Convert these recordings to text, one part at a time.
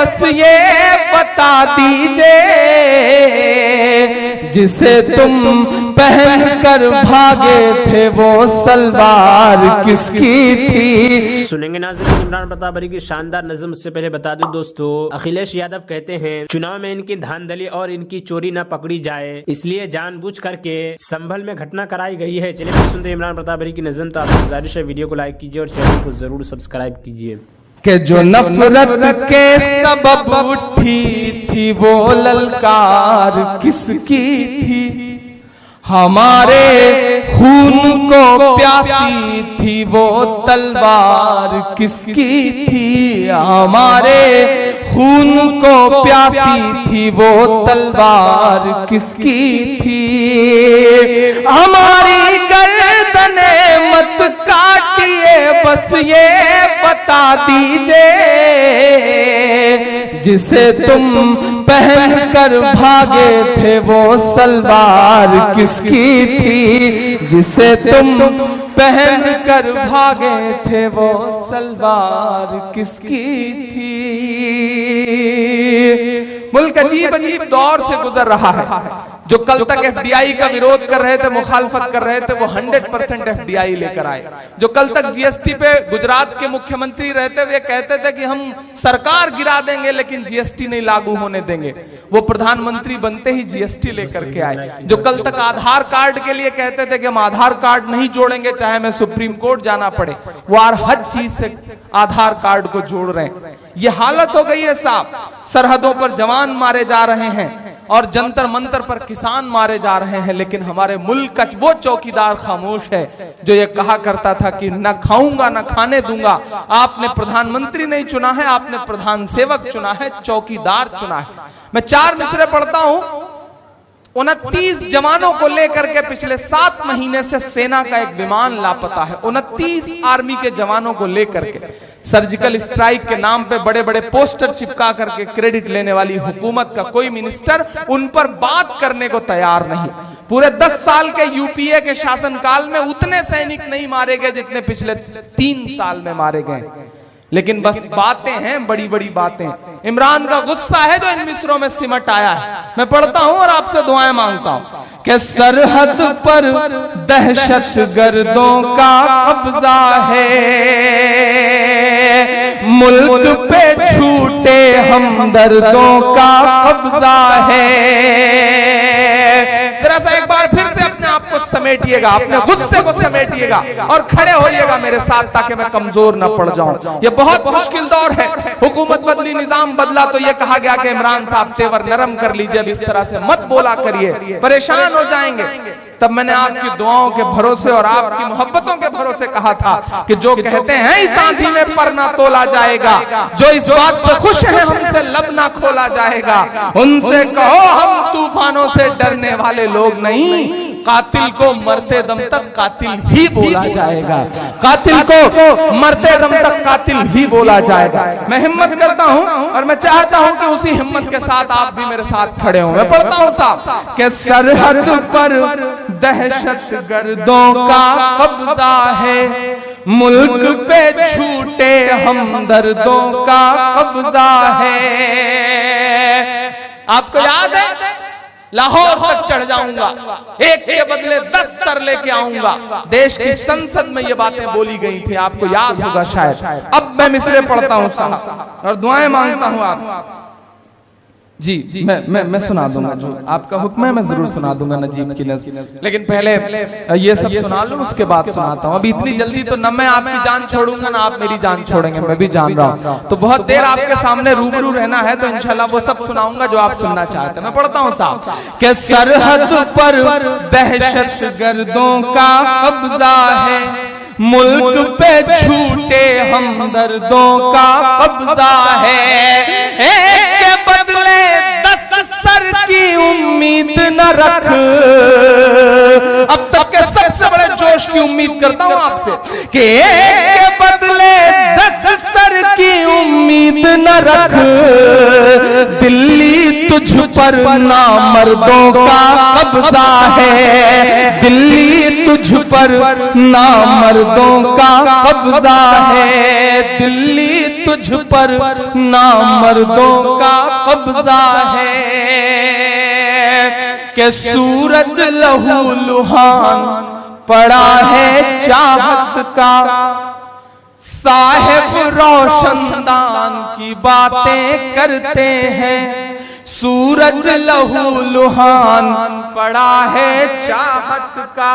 बस ये बता दीजिए, जिसे तुम पहन कर भागे थे वो सलवार किसकी थी। सुनेंगे नाज़रीन इमरान प्रताप बरी की शानदार नज़्म। से पहले बता दूं दोस्तों, अखिलेश यादव कहते हैं चुनाव में इनकी धांधली और इनकी चोरी न पकड़ी जाए, इसलिए जानबूझ करके संभल में घटना कराई गई है। चलिए फिर सुनते इमरान प्रताप बरी की नज़्म। तो आपसे गुजारिश है वीडियो को लाइक कीजिए और चैनल को जरूर सब्सक्राइब कीजिए। कि जो नफरत के सबब उठी थी वो ललकार किसकी थी, हमारे खून को प्यासी थी वो तलवार किसकी थी, हमारे खून को प्यासी थी वो तलवार किसकी थी। हमारी गर्दने मत काटिए, बस ये बता दीजिए, जिसे तुम पहन कर भागे थे वो सलवार किसकी थी, जिसे तुम पहन कर भागे थे वो सलवार किसकी थी। मुल्क अजीब अजीब दौर से गुजर रहा है। जो कल तक एफडीआई का विरोध कर रहे थे, मुखालफत कर रहे थे, वो 100% एफडीआई लेकर आए। जो कल तक जीएसटी पे गुजरात के मुख्यमंत्री रहते हुए कहते थे कि हम सरकार गिरा देंगे लेकिन जीएसटी नहीं लागू होने देंगे, वो प्रधानमंत्री बनते ही जीएसटी लेकर के आए। जो कल तक आधार कार्ड के लिए कहते थे कि हम आधार कार्ड नहीं जोड़ेंगे चाहे हमें सुप्रीम कोर्ट जाना पड़े, वो हर चीज से आधार कार्ड को जोड़ रहे हैं। ये हालत हो गई है साहब, सरहदों पर जवान मारे जा रहे हैं और जंतर मंतर पर किसान मारे जा रहे हैं, लेकिन हमारे मुल्क का वो चौकीदार खामोश है जो ये कहा करता था कि न खाऊंगा न खाने दूंगा। आपने प्रधानमंत्री नहीं चुना है, आपने प्रधान सेवक चुना है, चौकीदार चुना है। मैं 4 मिसरे पढ़ता हूं। 29 जवानों को लेकर के पिछले 7 महीने से सेना का एक विमान लापता है। 29 आर्मी के जवानों को लेकर के सर्जिकल स्ट्राइक के नाम पे बड़े बड़े पोस्टर चिपका करके क्रेडिट लेने वाली हुकूमत का कोई मिनिस्टर उन पर बात करने को तैयार नहीं। पूरे 10 साल के यूपीए के शासनकाल में उतने सैनिक नहीं मारे गए जितने पिछले 3 साल में मारे गए, लेकिन बस बातें हैं, बड़ी बड़ी बातें। इमरान का गुस्सा है जो इन मिसरों में सिमट आया है। मैं पढ़ता हूं और आपसे दुआएं मांगता हूं कि सरहद पर दहशत गर्दों का कब्जा है, मुल्क पे छूटे हमदर्दों का कब्जा है। जरा सा एक बार फिर से अपने आप को समेटिएगा, अपने गुस्से को समेटिएगा और खड़े होइएगा मेरे साथ ताकि मैं कमजोर न पड़ जाऊं। ये बहुत मुश्किल दौर है। हुकूमत बदली, निजाम बदला तो ये कहा गया कि इमरान साहब तेवर नरम कर लीजिए, अब इस तरह से मत बोला करिए, परेशान हो जाएंगे। तब मैंने आपकी दुआओं के भरोसे और आपकी मोहब्बतों के भरोसे कहा था कि जो कहते हैं इस आंधी में पर ना तोला जाएगा, जो इस बात पर खुश है हमसे लब ना खोला जाएगा, उनसे कहो हम तूफानों से डरने वाले लोग नहीं, कातिल को मरते दम तक कातिल ही बोला जाएगा, कातिल को मरते दम तक कातिल ही बोला जाएगा। मैं हिम्मत करता हूं और मैं चाहता हूं कि उसी हिम्मत के साथ आप भी मेरे साथ खड़े हों। मैं पढ़ता हूं साहब कि सरहद पर दहशत गर्दों का कब्जा है, मुल्क पे छूटे हमदर्दों का कब्जा है। आपको याद है लाहौर तक चढ़ जाऊंगा, एक के बदले 10 सर लेके आऊंगा, देश की संसद में ये बातें बोली गई थी, आपको याद होगा शायद। अब मैं मिसरे पढ़ता हूं साहब और दुआएं मांगता हूं आपसे। जी मैं सुना दूंगा, जो आपका हुक्म है मैं जरूर सुना दूंगा नजीब की नज़्म, लेकिन पहले ये सब सुना लूं उसके बाद सुनाता हूं। अभी इतनी जल्दी तो न मैं आपकी जान छोड़ूंगा ना आप मेरी जान छोड़ेंगे, मैं भी जान रहा हूं। तो बहुत देर आपके सामने रूबरू रहना है, तो इंशाल्लाह वो सब सुनाऊंगा जो आप सुनना चाहते हैं। मैं पढ़ता हूं साहब कि सरहद पर दहशत गर्दों का कब्जा है, मुल्क पे छूटे हमदर्दों का कब्जा है, एक के बदले 10 सर की उम्मीद न रख। अब तक के सबसे बड़े जोश की उम्मीद करता हूं आपसे कि एक के बदले 10 सर की उम्मीद न रख, दिल्ली तुझ पर नामर्दों का कब्जा है, दिल्ली तुझ पर नामर्दों का कब्जा है, दिल्ली तुझ पर नामर्दों का कब्जा है। कि सूरज लहू लुहान पड़ा है चाहत का, साहिब रोशनदान की बातें करते हैं। सूरज लहू लुहान पड़ा है चाहत का,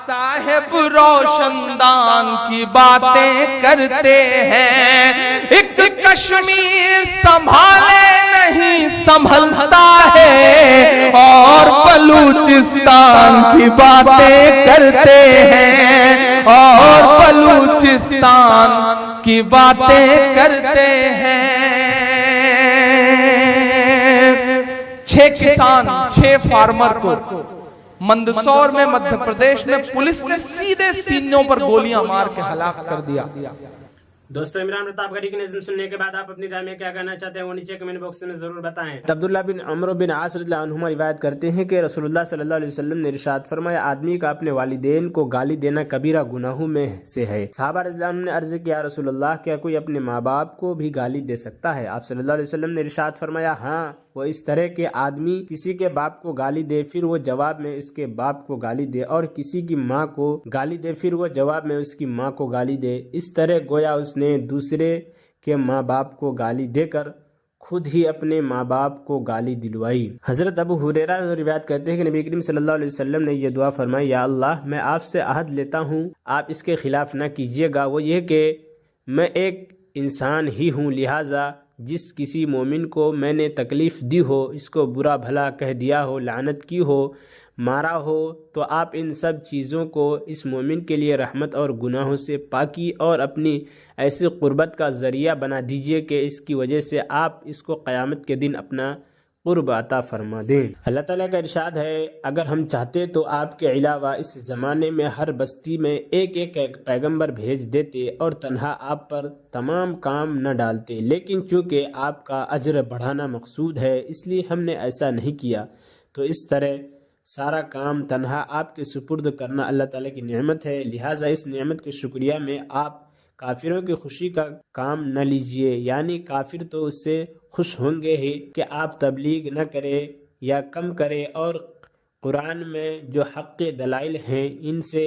साहिब रोशनदान की बातें करते हैं। एक कश्मीर संभाले नहीं संभलता है, और बलूचिस्तान की बातें करते हैं, और बलूचिस्तान की बातें करते हैं। 6 किसान 6 फार्मर को मंदसौर में मध्य प्रदेश में पुलिस ने सीधे सीनों पर गोलियां मार के हलाक कर दिया। दोस्तों, इमरान प्रताप गढ़ी की नज़्म सुनने के बाद आप अपनी राय में क्या कहना चाहते हैं वो नीचे कमेंट बॉक्स में जरूर बताएं। अब्दुल्लाह बिन अमर बिन आस रज़ियल्लाहु अन्हुमा रिवायत करते हैं कि रसूलुल्लाह सल्लल्लाहु अलैहि वसल्लम ने इरशाद फरमाया, आदमी का अपने वालिदैन को गाली देना कबीरा गुनाहों में से है। सहाबा रज़ियल्लाहु अन्हुम ने अर्ज किया, रसूलुल्लाह क्या कोई अपने माँ बाप को भी गाली दे सकता है? आप सल्लल्लाहु अलैहि वसल्लम ने इरशाद फरमाया, हाँ, वो इस तरह के आदमी किसी के बाप को गाली दे, फिर वो जवाब में इसके बाप को गाली दे, और किसी की माँ को गाली दे, फिर वो जवाब में उसकी माँ को गाली दे। इस तरह गोया उसने दूसरे के माँ बाप को गाली देकर खुद ही अपने माँ बाप को गाली दिलवाई। हजरत अबू हुरैरा रिवायत करते हैं कि नबी करीम सल्लल्लाहु अलैहि वसल्लम ने यह दुआ फरमाई, या अल्लाह, मैं आपसे अहद लेता हूँ, आप इसके खिलाफ न कीजिएगा। वो ये कि मैं एक इंसान ही हूँ, लिहाजा जिस किसी मोमिन को मैंने तकलीफ़ दी हो, इसको बुरा भला कह दिया हो, लानत की हो, मारा हो, तो आप इन सब चीज़ों को इस मोमिन के लिए रहमत और गुनाहों से पाकी और अपनी ऐसी क़ुर्बत का ज़रिया बना दीजिए कि इसकी वजह से आप इसको क़यामत के दिन अपना क़ुर्ब अता फरमा दें। अल्लाह ताला का इरशाद है, अगर हम चाहते तो आपके अलावा इस ज़माने में हर बस्ती में एक एक पैगंबर भेज देते और तन्हा आप पर तमाम काम न डालते, लेकिन चूँकि आपका अजर बढ़ाना मकसूद है इसलिए हमने ऐसा नहीं किया। तो इस तरह सारा काम तन्हा आपके सुपुर्द करना अल्लाह ताला की नेमत है, लिहाजा इस नेमत के शुक्रिया में आप काफिरों की खुशी का काम न लीजिए। यानी काफिर तो उससे खुश होंगे ही कि आप तबलीग न करें या कम करें, और कुरान में जो हक़ के दलाइल हैं इनसे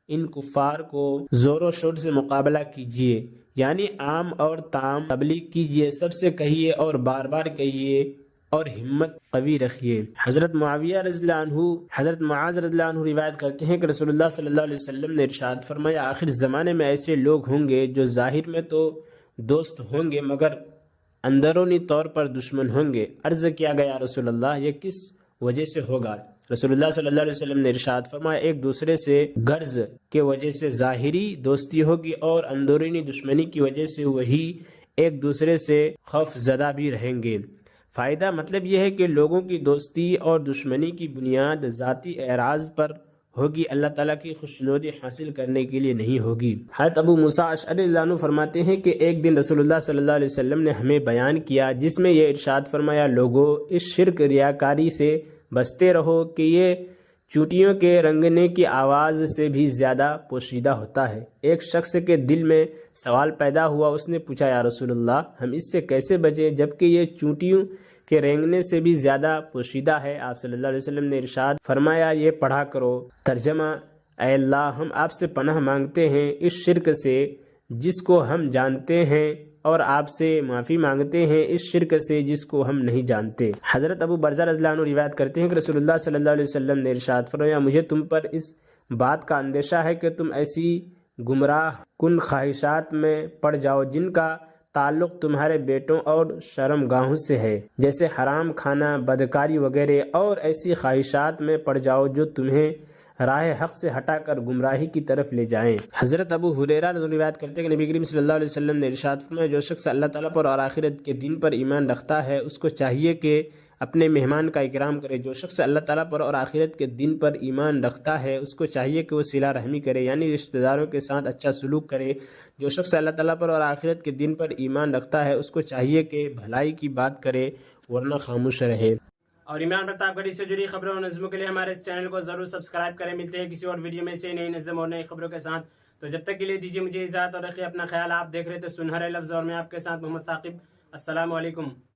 इन कुफ़ार को ज़ोरों शोर से मुकाबला कीजिए। यानी आम और ताम तबलीग कीजिए, सबसे कहिए और बार बार कहिए और हिम्मत कवी रखिए। हज़रत मुआविया रज़ियल्लाहु अन्हु, हज़रत मुआज़ रज़ियल्लाहु अन्हु रिवायत करते हैं कि रसूलुल्लाह सल्लल्लाहु अलैहि वसल्लम ने इरशाद फरमाया, आखिर ज़माने में ऐसे लोग होंगे जो ज़ाहिर में तो दोस्त होंगे मगर अंदरूनी तौर पर दुश्मन होंगे। अर्ज़ किया गया, रसूलुल्लाह ये किस वजह से होगा? रसूलुल्लाह सल्लल्लाहु अलैहि वसल्लम ने इरशाद फरमाया, एक दूसरे से गर्ज के वजह से ज़ाहिरी दोस्ती होगी और अंदरूनी दुश्मनी की वजह से वही एक दूसरे से खौफ ज़दा भी रहेंगे। फ़ायदा मतलब यह है कि लोगों की दोस्ती और दुश्मनी की बुनियाद ज़ाती एराज़ पर होगी, अल्लाह ताला की खुशनुदी हासिल करने के लिए नहीं होगी। हज़रत अबू मूसा अशअरी रज़ियल्लाहु अन्हु फरमाते हैं कि एक दिन रसूलुल्लाह सल्लल्लाहु अलैहि वसल्लम ने हमें बयान किया जिसमें यह इरशाद फरमाया, लोगों इस शिर्क रियाकारी से बचते रहो कि ये चूटियों के रंगने की आवाज़ से भी ज़्यादा पोशीदा होता है। एक शख्स के दिल में सवाल पैदा हुआ, उसने पूछा, या रसूलुल्लाह हम इससे कैसे बचें जबकि ये चूटियों के रेंगने से भी ज़्यादा पोशीदा है? आप सल्लल्लाहु अलैहि वसल्लम ने इरशाद फरमाया, ये पढ़ा करो। तर्जमा, ऐ अल्लाह हम आपसे पनाह मांगते हैं इस शिर्क से जिसको हम जानते हैं और आपसे माफ़ी मांगते हैं इस शिर्क से जिसको हम नहीं जानते। हज़रत अबू बरज़ा रज़ियल्लाहु अन्हु रिवायत करते हैं कि रसूलुल्लाह सल्लल्लाहु अलैहि वसल्लम ने इरशाद फरमाया, मुझे तुम पर इस बात का अंदेशा है कि तुम ऐसी गुमराह कुन ख्वाहिशात में पड़ जाओ जिनका ताल्लुक़ तुम्हारे बेटों और शर्मगाहों से है, जैसे हराम खाना, बदकारी वगैरह, और ऐसी ख्वाहिशात में पड़ जाओ जो तुम्हें राह हक़ से हटाकर गुमराही की तरफ ले जाएं। हज़रत अबू हुरैरा रिवायत करते हैं कि नबी करीम सल्लल्लाहु अलैहि वसल्लम ने इरशाद फरमाया, जो शख्स अल्लाह ताला पर और आखिरत के दिन पर ईमान रखता है उसको चाहिए कि अपने मेहमान का इकराम करे। जो शख्स अल्लाह ताला पर और आखिरत के दिन पर ईमान रखता है उसको चाहिए कि वो सिला रहमी करे, यानी रिश्तेदारों के साथ अच्छा सलूक करे। जो शख्स अल्लाह ताला पर और आखिरत के दिन पर ईमान रखता है उसको चाहिए कि भलाई की बात करे वरना खामोश रहे। और इमरान प्रतापगढ़ी से जुड़ी खबरों और नज़मों के लिए हमारे इस चैनल को जरूर सब्सक्राइब करें। मिलते हैं किसी और वीडियो में से नई नज़म और नई खबरों के साथ। तो जब तक के लिए दीजिए मुझे इजाज़त और रखिए अपना ख्याल। आप देख रहे थे सुनहरे लफ्ज़ और मैं आपके साथ मोहम्मद ताकिब। अस्सलाम वालेकुम।